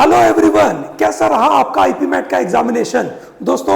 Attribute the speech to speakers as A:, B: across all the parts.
A: Hello everyone, कैसा रहा आपका आईपी मैट का एग्जामिनेशन। दोस्तों,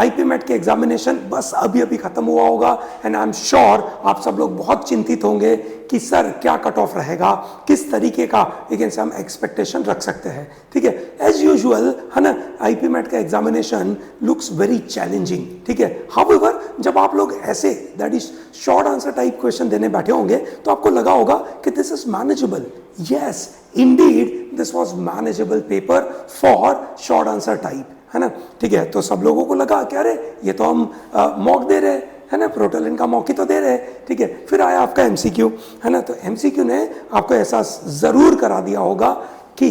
A: आईपी मैट के एग्जामिनेशन बस अभी अभी खत्म हुआ होगा एंड आई एम श्योर आप सब लोग बहुत चिंतित होंगे कि सर क्या कट ऑफ रहेगा, किस तरीके का से हम एक्सपेक्टेशन रख सकते हैं। ठीक है, एज यूजुअल है ना, आईपी मैट का एग्जामिनेशन लुक्स वेरी चैलेंजिंग। ठीक है, हाउएवर जब आप लोग ऐसे that is short answer type question देने बैठे होंगे तो आपको लगा होगा कि this is manageable. Yes Indeed this was manageable paper for short answer type, है ना। ठीक है, तो सब लोगों को लगा कि अरे ये तो हम मॉक दे रहे हैं, है ना, प्रोटोलिन का मॉक ही तो दे रहे हैं। ठीक है, फिर आया आपका एमसीक्यू, है ना। तो एमसीक्यू ने आपको एहसास जरूर करा दिया होगा कि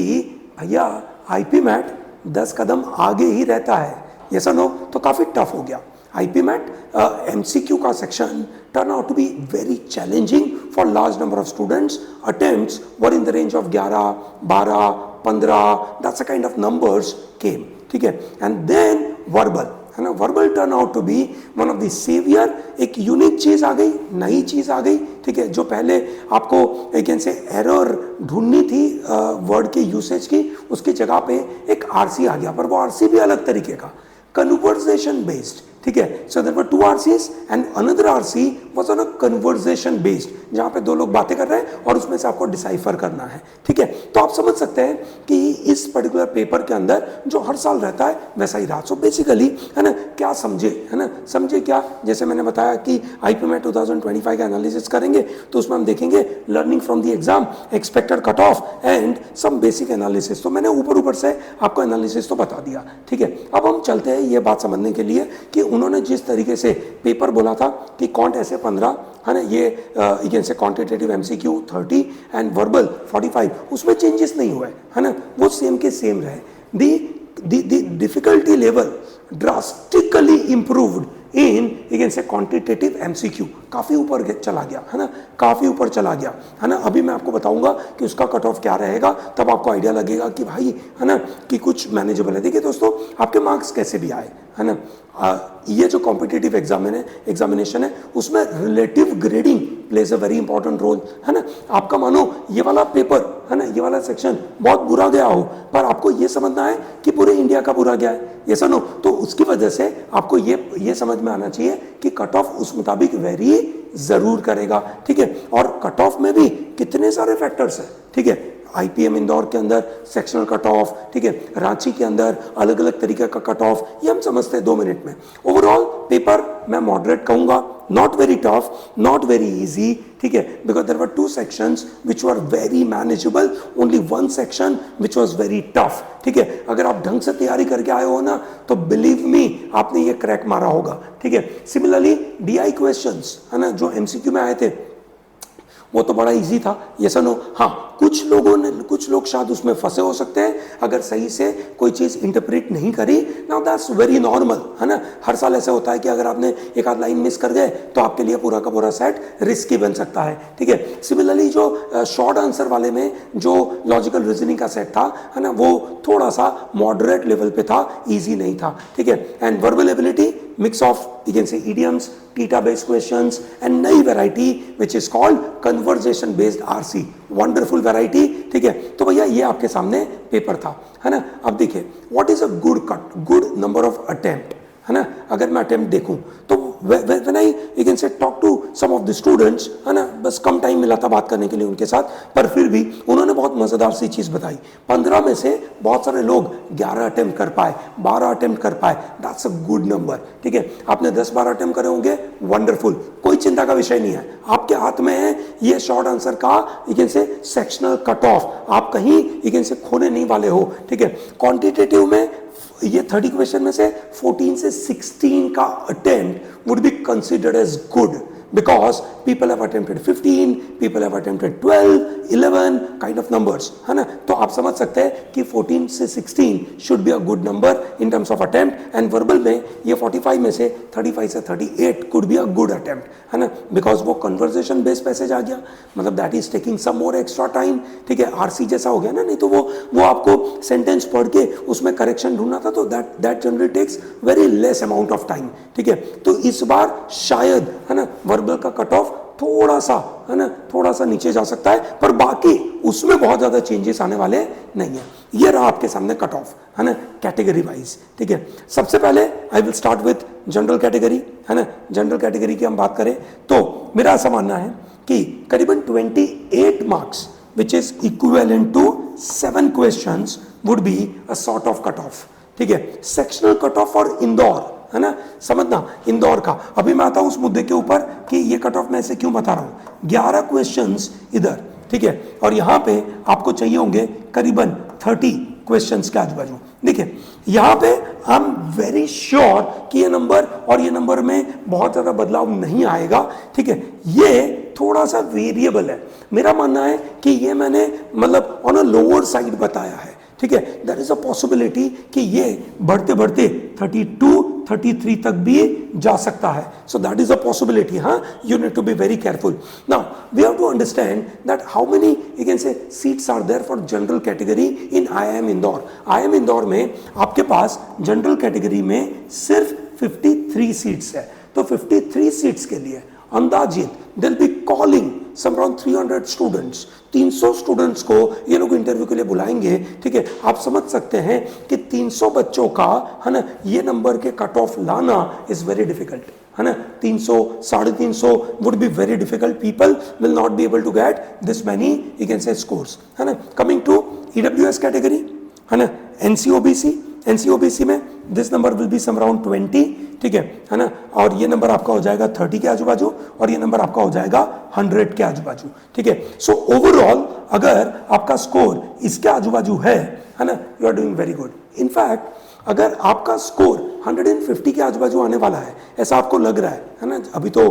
A: भैया आईपी मैट 10 कदम आगे ही रहता है। ये सुनो तो काफी टफ हो गया आईपी मैट। एमसीक्यू का section turn out to be very challenging for large number of students. Attempts were in the range of 11, 12, 15, that's the kind of numbers came. ठीक है, and then verbal, है ना, verbal turn out to be one of the savior. एक unique चीज आ गई, नई चीज आ गई। ठीक है, जो पहले आपको एक से एरर ढूंढनी थी वर्ड के यूसेज की, उसकी जगह पे एक आरसी आ गया, पर वो आरसी भी अलग तरीके का, कन्वर्सेशन बेस्ड। ठीक है, so there were 2 RCs and another RC was on a conversation based, जहां पे 2 लोग बातें कर रहे हैं और उसमें से आपको डिसाइफर करना है। ठीक है, तो आप समझ सकते हैं कि इस पर्टिकुलर पेपर के अंदर जो हर साल रहता है वैसा ही रहा। सो बेसिकली, है ना, क्या समझे, है ना, समझे क्या, जैसे मैंने बताया कि आईपी में 2025 का एनालिसिस करेंगे तो उसमें हम देखेंगे learning from the exam, expected cut off and some basic analysis. तो मैंने ऊपर से आपको एनालिसिस तो बता दिया। ठीक है, अब हम चलते हैं ये बात समझने के लिए कि उन्होंने जिस तरीके से पेपर बोला था कि कॉन्ट ऐसे 15, है ना, ये से क्वांटिटेटिव एमसीक्यू 30 एंड वर्बल 45, उसमें चेंजेस नहीं हुए, है ना, वो सेम के सेम रहे। The difficulty level drastically improved in से क्वांटिटेटिव एमसीक्यू, काफी ऊपर चला गया, है ना, काफी ऊपर चला गया, है ना। अभी मैं आपको बताऊंगा कि उसका कट ऑफ क्या रहेगा, तब आपको आइडिया लगेगा कि भाई, है ना, कि कुछ मैनेजेबल है। देखिए दोस्तों, आपके मार्क्स कैसे भी आए, है ना, ये जो कॉम्पिटिटिव एग्जामिनेशन है उसमें relative grading plays a very important role, है ना। आपका मानो ये वाला पेपर, है ना, ये वाला सेक्शन बहुत बुरा गया हो, पर आपको ये समझना है कि पूरे इंडिया का बुरा गया है, ये सुनो, तो उसकी वजह से आपको ये समझ में आना चाहिए कि कट ऑफ उस मुताबिक वेरी जरूर करेगा। ठीक है, और कट ऑफ में भी कितने सारे फैक्टर्स हैं। ठीक है, आईपीएम इंदौर के अंदर सेक्शनल कट ऑफ, ठीक है, रांची के अंदर अलग अलग तरीके का कट ऑफ, ये हम समझते हैं 2 मिनट में। ओवरऑल पेपर मैं मॉडरेट कहूंगा, not very tough, not very easy. ठीक है, because there were 2 sections which were very manageable, only 1 section which was very tough. ठीक है, अगर आप ढंग से तैयारी करके आए हो ना तो बिलीव मी आपने ये क्रैक मारा होगा। ठीक है, सिमिलरली डीआई क्वेश्चंस, है ना, जो एमसीक्यू में आए थे वो तो बड़ा इजी था, ये सुनो। हाँ, कुछ लोग शायद उसमें फंसे हो सकते हैं अगर सही से कोई चीज इंटरप्रेट नहीं करी। नाउ दैट्स वेरी नॉर्मल, है ना। हर साल ऐसा होता है कि अगर आपने एक आध लाइन मिस कर गए तो आपके लिए पूरा का पूरा सेट रिस्की बन सकता है। ठीक है, सिमिलरली जो शॉर्ट आंसर वाले में जो लॉजिकल रीजनिंग का सेट था, है ना, वो थोड़ा सा मॉडरेट लेवल पे था, ईजी नहीं था। ठीक है, and verbal ability mix of idioms, theta based questions and नई variety which is called conversation based RC, wonderful variety। ठीक है, तो भैया ये आपके सामने पेपर था, है ना। अब देखिए what is a good number of attempt, है ना। अगर मैं अटेम्प्ट देखूं तो when I say talk to some of the students, है ना, बस कम टाइम मिला था बात करने के लिए उनके साथ, पर फिर भी उन्होंने बहुत मजेदार सी चीज बताई। 15 में से बहुत सारे लोग 11 अटेम्प्ट कर पाए, 12 अटेम्प्ट कर पाए, दैट्स अ गुड नंबर। ठीक है, आपने 10-12 अटेम्प्ट करे होंगे, वंडरफुल, कोई चिंता का विषय नहीं है, आपके हाथ में है ये शॉर्ट आंसर का सेक्शनल कट ऑफ, आप कहीं से खोने नहीं वाले हो। ठीक है, क्वांटिटेटिव में ये 30 क्वेश्चन में से 14 से 16 का attempt would be considered as good because people have attempted 15, people have attempted 12, 11 kind of numbers, है ना। तो आप समझ सकते हैं कि 14 से 16 should be a good number in terms of attempt, and verbal में ये 45 में से 35 से 38 could be a good attempt, है ना, because वो conversation based passage आ गया, मतलब that is taking some more extra time। ठीक है, आरसी जैसा हो गया ना, नहीं तो वो आपको सेंटेंस पढ़ के उसमें करेक्शन ढूंढना था, तो that generally takes very less amount of time। ठीक है, तो इस बार शायद, है ना, वर्बल का कट ऑफ थोड़ा सा, है ना, थोड़ा सा नीचे जा सकता है, पर बाकी उसमें बहुत ज़्यादा चेंजेस आने वाले नहीं है। ये रहा आपके सामने कट ऑफ, है ना, कैटेगरी वाइज। ठीक है, सबसे पहले I will start with general category, है ना। जनरल कैटेगरी की हम बात करें तो मेरा ऐसा मानना है कि करीबन 28 marks which is equivalent to 7 questions would be a sort of cut off. ठीक है, सेक्शनल कट ऑफ और इंदौर, है ना, समझना इंदौर का। अभी मैं आता हूं उस मुद्दे के ऊपर कि ये कट ऑफ मैं ऐसे क्यों बता रहा हूं। 11 क्वेश्चंस इधर, ठीक है, और यहां पे आपको चाहिए होंगे करीबन 30 क्वेश्चंस के आजू बाजू। देखिए यहां पे आई एम वेरी श्योर कि ये नंबर और ये नंबर में बहुत ज्यादा बदलाव नहीं आएगा। ठीक है, ये थोड़ा सा वेरिएबल है। मेरा मानना है कि ये मैंने मतलब ऑन अ लोअर साइड बताया है। ठीक है, देयर इज अ पॉसिबिलिटी कि ये बढ़ते बढ़ते 32 33 तक भी जा सकता है। So that is a possibility. हाँ, you need to be very careful. Now we have to understand that how many you can say seats are there for general category in IIM Indore. IIM Indore में आपके पास general category में सिर्फ 53 seats है। तो 53 seats के लिए अंदाजित they'll be calling some around 300 students, 300 students को ये लोग इंटरव्यू के लिए बुलाएंगे। ठीक है, आप समझ सकते हैं कि 300 बच्चों का, है ना, ये नंबर के कट ऑफ लाना इज वेरी डिफिकल्ट, है ना। 300 350 would be very difficult. People will not be able to get this many you can say scores, है ना। कमिंग टू EWS कैटेगरी, है ना, NCOBC में this number will be some around 20। ठीक है ना, और ये नंबर आपका हो जाएगा 30 के आजू बाजू और ये नंबर आपका हो जाएगा 100 के आजू बाजू। ठीक है, सो ओवरऑल अगर आपका स्कोर इसके आजू बाजू है ना, you are doing very good. In fact अगर आपका स्कोर 150 के आजू बाजू आने वाला है, ऐसा आपको लग रहा है ना, अभी तो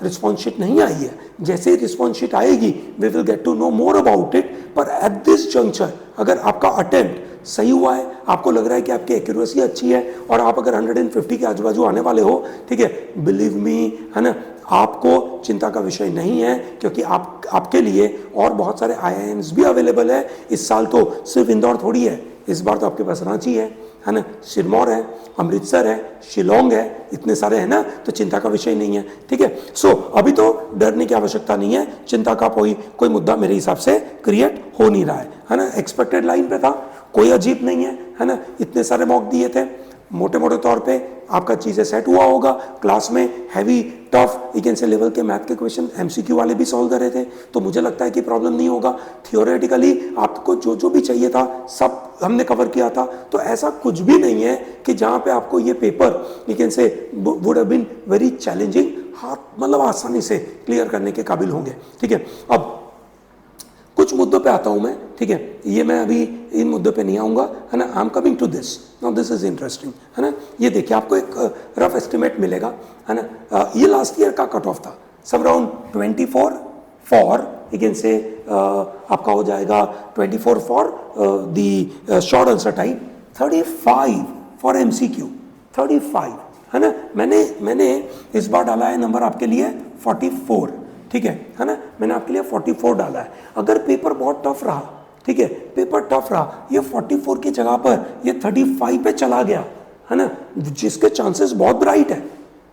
A: रिस्पॉन्स शीट नहीं आई है, जैसे ही रिस्पॉन्स शीट आएगी we will get to know more about it. पर एट दिस जंक्चर अगर आपका अटेम्प्ट सही हुआ है, आपको लग रहा है कि आपकी एक्यूरेसी अच्छी है और आप अगर 150 के आजू बाजू आने वाले हो, ठीक है, बिलीव मी, है ना, आपको चिंता का विषय नहीं है, क्योंकि आपके लिए और बहुत सारे IIMs भी अवेलेबल है। इस साल तो सिर्फ इंदौर थोड़ी है, इस बार तो आपके पास रांची है ना, सिरमौर है, अमृतसर है, शिलोंग है, इतने सारे हैं ना, तो चिंता का विषय नहीं है। ठीक है, सो अभी तो डरने की आवश्यकता नहीं है, चिंता का कोई मुद्दा मेरे हिसाब से क्रिएट हो नहीं रहा है ना। एक्सपेक्टेड लाइन पे था, कोई अजीब नहीं है ना, इतने सारे मॉक दिए थे, मोटे मोटे तौर पे आपका चीजें सेट हुआ होगा। क्लास में हैवी टफ यू कैन से लेवल के मैथ के क्वेश्चन MCQ वाले भी सॉल्व कर रहे थे, तो मुझे लगता है कि प्रॉब्लम नहीं होगा। थियोरेटिकली आपको जो भी चाहिए था सब हमने कवर किया था, तो ऐसा कुछ भी नहीं है कि जहां पे आपको ये paper you can say would have been very challenging, हाथ मतलब आसानी से क्लियर करने के काबिल होंगे। ठीक है, अब कुछ मुद्दों पे आता हूं मैं। ठीक है, ये मैं अभी इन मुद्दों पे नहीं आऊंगा, है ना। I am coming to this now, this is interesting, है ना। ये देखिए आपको एक रफ एस्टिमेट मिलेगा, है ना। ये लास्ट ईयर का कट ऑफ था, some around 24 for you can say आपका हो जाएगा 24 for the short answer type, 35 for MCQ, 35, है ना। मैंने इस बार डाला है नंबर आपके लिए 44। ठीक है ना, मैंने आपके लिए 44 डाला है। अगर पेपर बहुत टफ रहा, ठीक है, पेपर टफ रहा, ये 44 की जगह पर ये 35 पे चला गया, है ना, जिसके चांसेस बहुत ब्राइट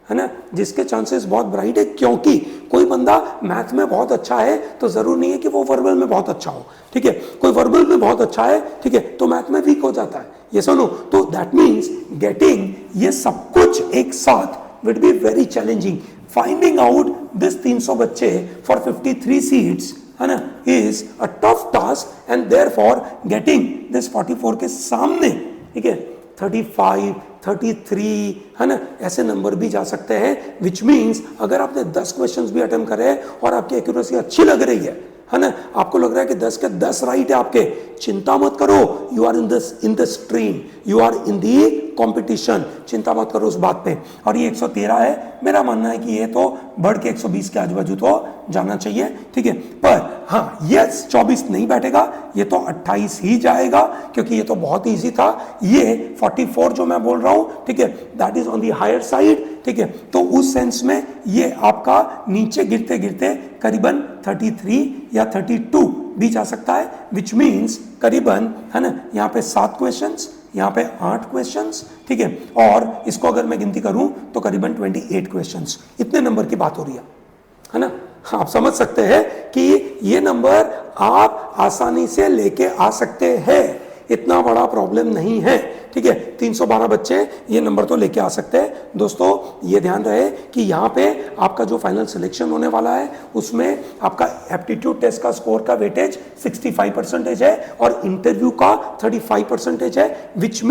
A: है ना, जिसके चांसेस बहुत ब्राइट है, क्योंकि कोई बंदा मैथ में बहुत अच्छा है तो जरूर नहीं है कि वो वर्बल में बहुत अच्छा हो। ठीक है, कोई वर्बल में बहुत अच्छा है, ठीक है, तो मैथ में वीक हो जाता है, ये सुनो। तो दैट मीन्स गेटिंग ये सब कुछ एक साथ will be very challenging. Finding out this 300 बच्चे फॉर 53 सीट्स, है ना, is a tough task, and therefore getting this 44 के सामने, ठीक है, 35 33, है ना, ऐसे नंबर भी जा सकते हैं। विच मीन्स अगर आपने 10 क्वेश्चंस भी अटेम्प्ट करे और आपकी एक्यूरेसी अच्छी लग रही है ना, आपको लग रहा है कि 10 के 10 राइट है आपके, चिंता मत करो, you are in the stream, you are in the competition, चिंता मत करो उस बात पे। और ये 113 है, मेरा मानना है कि ये तो बढ़ के 120 के आजू बाजू तो जाना चाहिए। ठीक है, पर हाँ, ये 24 नहीं बैठेगा, ये तो 28 ही जाएगा, क्योंकि ये तो बहुत ईजी था। ये 44 जो मैं बोल रहा हूं, ठीक है, that is on the higher side. ठीक है, तो उस सेंस में ये आपका नीचे गिरते गिरते करीबन 33 या 32 भी जा सकता है, विच मीन्स करीबन, है ना, यहाँ पे 7 क्वेश्चंस, यहाँ पे 8 क्वेश्चंस, ठीक है, और इसको अगर मैं गिनती करूं तो करीबन 28 क्वेश्चंस, इतने नंबर की बात हो रही है ना। आप समझ सकते हैं कि ये नंबर आप आसानी से लेके आ सकते हैं, इतना बड़ा प्रॉब्लम नहीं है, ठीक है। 312 बच्चे ये नंबर तो लेके आ सकते हैं। दोस्तों ये ध्यान रहे कि यहाँ पे आपका जो फाइनल सिलेक्शन होने वाला है उसमें आपका एप्टीट्यूड टेस्ट का स्कोर का वेटेज 65% है और इंटरव्यू का 35% है, विच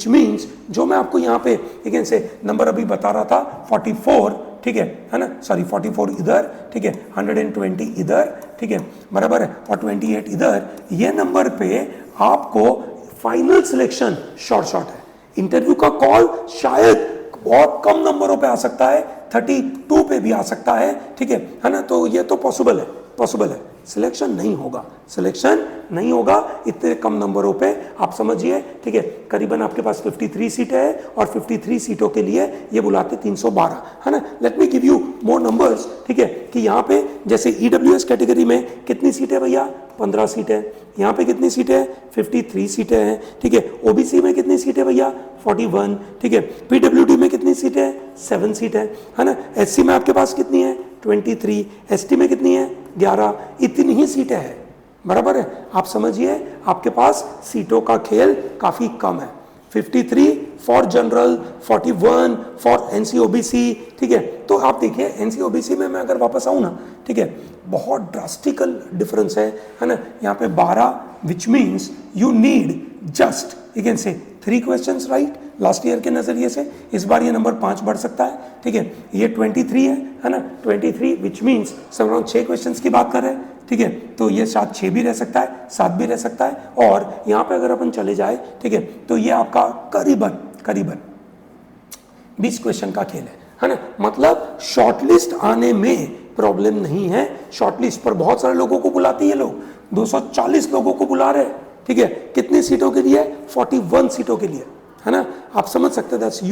A: मीन्स जो मैं आपको यहाँ पे अगेन से नंबर अभी बता रहा था 44, ठीक है ना, सॉरी 44 इधर, ठीक है, 120 इधर, ठीक है, बराबर है, और 28 इधर, ये नंबर पे आपको फाइनल सिलेक्शन शॉर्ट है। इंटरव्यू का कॉल शायद बहुत कम नंबरों पे आ सकता है, 32 पे भी आ सकता है, ठीक है ना, तो ये तो पॉसिबल है। सिलेक्शन नहीं होगा इतने कम नंबरों पे, आप समझिए, ठीक है। करीबन आपके पास 53 सीटें हैं और 53 सीटों के लिए ये बुलाते 312, है ना। Let me give you more numbers, ठीक है, कि यहाँ पे जैसे ईडब्ल्यूएस कैटेगरी में कितनी सीटें भैया, 15 सीटें, यहाँ पे कितनी सीटें, 53 सीटें हैं, ठीक है। ओबीसी में कितनी सीटें भैया, 41, ठीक है। पीडब्ल्यूडी में कितनी सीटें, 7 सीटें, है ना। एससी में आपके पास कितनी है, 23, एसटी में कितनी है, 11, इतनी ही सीटें हैं, बराबर है। आप समझिए आपके पास सीटों का खेल काफी कम है, 53 फॉर जनरल, 41 फॉर एनसीओबीसी, ठीक है। तो आप देखिए एनसीओबीसी में मैं अगर वापस आऊँ ना, ठीक है, बहुत ड्रास्टिकल डिफरेंस है ना। यहाँ पे 12, which means you need just again से 3 क्वेश्चंस राइट लास्ट ईयर के नजरिए से। इस बार ये नंबर 5 बढ़ सकता है, ठीक है। ये 23 है ना, 23 विच मीन्स अराउंड 6 क्वेश्चंस की बात कर रहे हैं, ठीक है। तो ये 6 भी रह सकता है, 7 भी रह सकता है, और यहाँ पे अगर अपन चले जाए, ठीक है, तो ये आपका करीबन 20 क्वेश्चन का खेल है ना। मतलब शॉर्टलिस्ट आने में प्रॉब्लम नहीं है। शॉर्टलिस्ट पर बहुत सारे लोगों को बुलाती है, लोग 240 लोगों को बुला रहे हैं, ठीक है। कितनी सीटों के लिए, 41 सीटों के लिए, है ना। आप समझ सकते हैं, that's a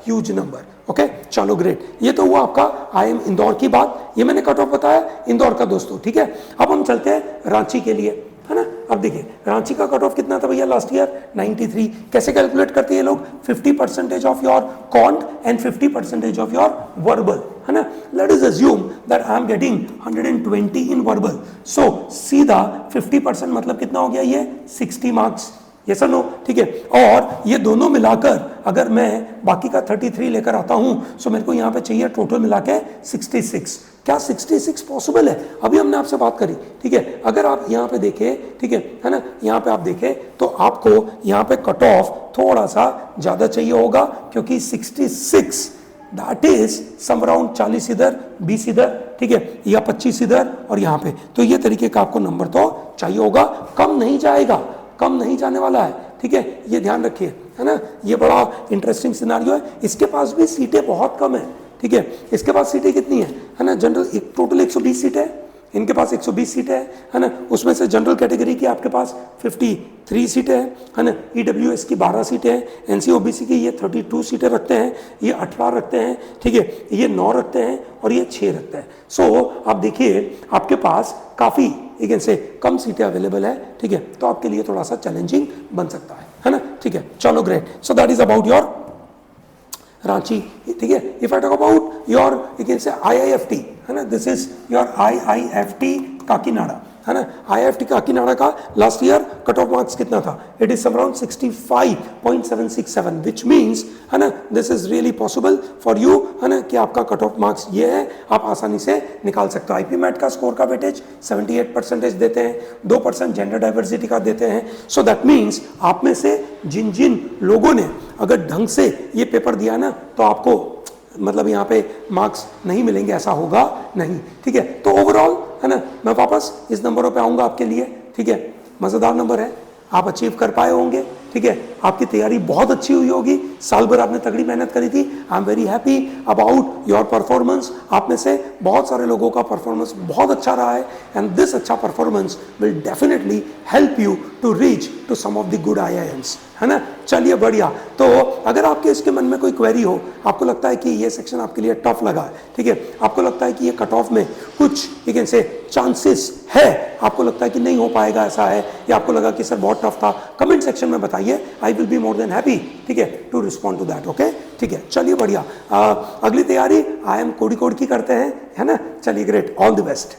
A: huge number, okay. चलो ग्रेट, ये तो हुआ आपका IIM इंदौर की बात, ये मैंने कट ऑफ बताया इंदौर का दोस्तों, ठीक है। अब हम चलते हैं रांची के लिए, है ना। अब देखिए रांची का कट ऑफ कितना था भैया लास्ट ईयर, 93। कैसे कैलकुलेट करते हैं लोग, 50% of your quant and 50% of your verbal, है ना। Let us assume that I am getting 120 in verbal, so सीधा 50% मतलब कितना हो गया, ये 60 मार्क्स, ये सर नो, ठीक है। और ये दोनों मिलाकर अगर मैं बाकी का 33 लेकर आता हूं, सो मेरे को यहाँ पे चाहिए टोटल मिला के 66। क्या 66 पॉसिबल है? अभी हमने आपसे बात करी, ठीक है। अगर आप यहाँ पे देखें, ठीक है ना, यहाँ पे आप देखें तो आपको यहाँ पे कट ऑफ थोड़ा सा ज्यादा चाहिए होगा, क्योंकि 66 दैट इज सम अराउंड 40 इधर, 20 इधर, ठीक है, या 25 इधर और यहाँ पे, तो ये तरीके का आपको नंबर तो चाहिए होगा, कम नहीं जाएगा, कम नहीं जाने वाला है, ठीक है, ये ध्यान रखिए, है ना। ये बड़ा इंटरेस्टिंग सिनारियो है। इसके पास भी सीटें बहुत कम है, ठीक है। इसके पास सीटें कितनी है ना, जनरल टोटल 120 सीटें है, इनके पास 120 सीटें है ना। उसमें से जनरल कैटेगरी की आपके पास 53 सीटें है ना। ईडब्ल्यूएस की 12 सीटें हैं, एनसीओबीसी की ये 32 सीटें रखते हैं, ये 18 रखते हैं, ठीक है, ये 9 रखते हैं और ये 6 रखते हैं। सो आप देखिए आपके पास काफी अगेन से कम सीटें अवेलेबल है, ठीक है, तो आपके लिए थोड़ा सा चैलेंजिंग बन सकता है ना, ठीक है। चलो great, so that is about your Ranchi, ठीक है। If I talk about your you can से IIFT, है ना, this is your IIFT Kakinada, है ना। IIFT काकीनाडा का last year cut off marks कितना था, it is around 65.767, which means, है ना, this is really possible for you, है ना, कि आपका कट ऑफ मार्क्स ये है, आप आसानी से निकाल सकते हो। IP मैट का स्कोर का वेटेज 78% देते हैं, 2% जेंडर डाइवर्सिटी का देते हैं। सो दैट मीन्स आप में से जिन जिन लोगों ने अगर ढंग से ये पेपर दिया ना, तो आपको मतलब यहाँ पे मार्क्स नहीं मिलेंगे, ऐसा होगा नहीं, ठीक है। तो ओवरऑल, है ना, मैं वापस इस नंबरों पे आऊँगा आपके लिए, ठीक है। मज़ेदार नंबर है, आप अचीव कर पाए होंगे, ठीक है। आपकी तैयारी बहुत अच्छी हुई होगी, साल भर आपने तगड़ी मेहनत करी थी। I am very happy about your performance. आप में से बहुत सारे लोगों का परफॉर्मेंस बहुत अच्छा रहा है, एंड दिस अच्छा performance will definitely help you to reach to some of the good IIMs, है ना। चलिए बढ़िया। तो अगर आपके इसके मन में कोई क्वेरी हो, आपको लगता है कि ये सेक्शन आपके लिए टफ लगा है, ठीक है, आपको लगता है कि ये कट ऑफ में कुछ यू से चांसेस है, आपको लगता है कि नहीं हो पाएगा ऐसा है, या आपको लगा कि सर बहुत टफ था, कमेंट सेक्शन में बताइए। I will be more than happy, ठीक है, to respond to that, okay. ठीक है, चलिए बढ़िया। अगली तैयारी आई एम कोड़ी कोड की करते हैं, है ना। चलिए ग्रेट, ऑल द बेस्ट।